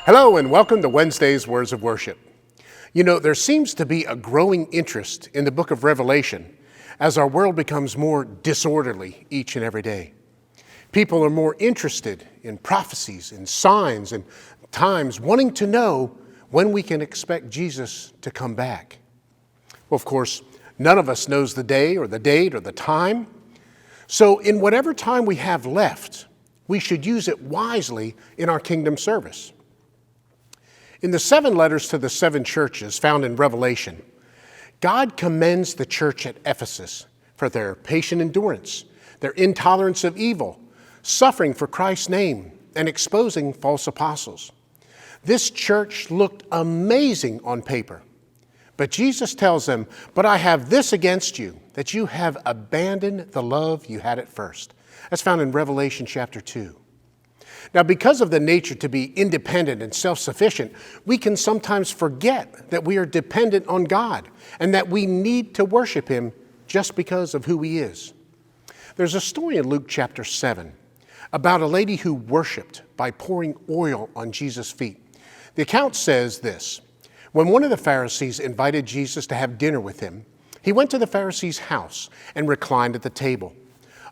Hello and welcome to Wednesday's Words of Worship. You know, there seems to be a growing interest in the book of Revelation as our world becomes more disorderly each and every day. People are more interested in prophecies and signs and times, wanting to know when we can expect Jesus to come back. Well, of course, none of us knows the day or the date or the time. So in whatever time we have left, we should use it wisely in our kingdom service. In the 7 letters to the 7 churches found in Revelation, God commends the church at Ephesus for their patient endurance, their intolerance of evil, suffering for Christ's name, and exposing false apostles. This church looked amazing on paper, but Jesus tells them, "But I have this against you, that you have abandoned the love you had at first." That's found in Revelation chapter 2. Now, because of the nature to be independent and self-sufficient, we can sometimes forget that we are dependent on God and that we need to worship Him just because of who He is. There's a story in Luke chapter 7 about a lady who worshiped by pouring oil on Jesus' feet. The account says this: when one of the Pharisees invited Jesus to have dinner with him, he went to the Pharisee's house and reclined at the table.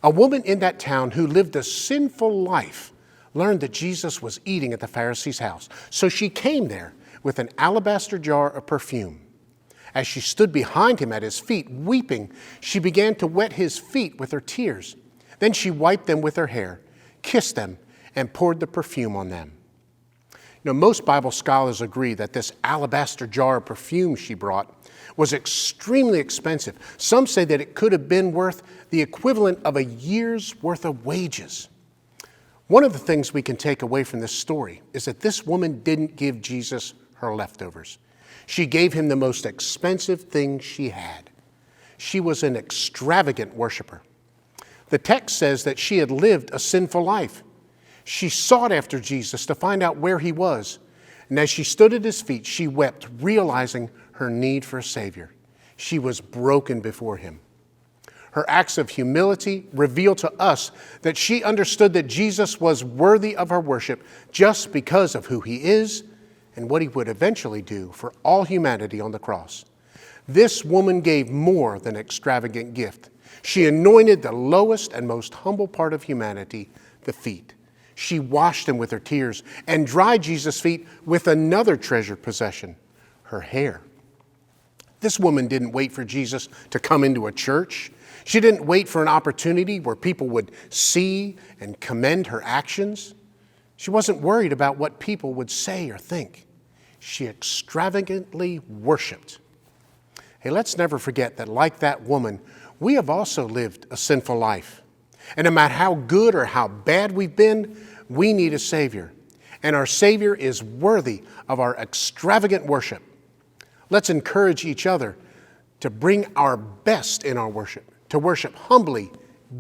A woman in that town who lived a sinful life learned that Jesus was eating at the Pharisee's house. So she came there with an alabaster jar of perfume. As she stood behind him at his feet, weeping, she began to wet his feet with her tears. Then she wiped them with her hair, kissed them, and poured the perfume on them. You know, most Bible scholars agree that this alabaster jar of perfume she brought was extremely expensive. Some say that it could have been worth the equivalent of a year's worth of wages. One of the things we can take away from this story is that this woman didn't give Jesus her leftovers. She gave him the most expensive thing she had. She was an extravagant worshiper. The text says that she had lived a sinful life. She sought after Jesus to find out where he was. And as she stood at his feet, she wept, realizing her need for a Savior. She was broken before him. Her acts of humility reveal to us that she understood that Jesus was worthy of her worship just because of who he is and what he would eventually do for all humanity on the cross. This woman gave more than an extravagant gift. She anointed the lowest and most humble part of humanity, the feet. She washed them with her tears and dried Jesus' feet with another treasured possession, her hair. This woman didn't wait for Jesus to come into a church. She didn't wait for an opportunity where people would see and commend her actions. She wasn't worried about what people would say or think. She extravagantly worshiped. Hey, let's never forget that like that woman, we have also lived a sinful life. And no matter how good or how bad we've been, we need a Savior. And our Savior is worthy of our extravagant worship. Let's encourage each other to bring our best in our worship, to worship humbly,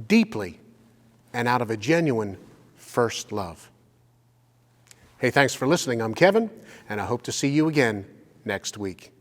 deeply, and out of a genuine first love. Hey, thanks for listening. I'm Kevin, and I hope to see you again next week.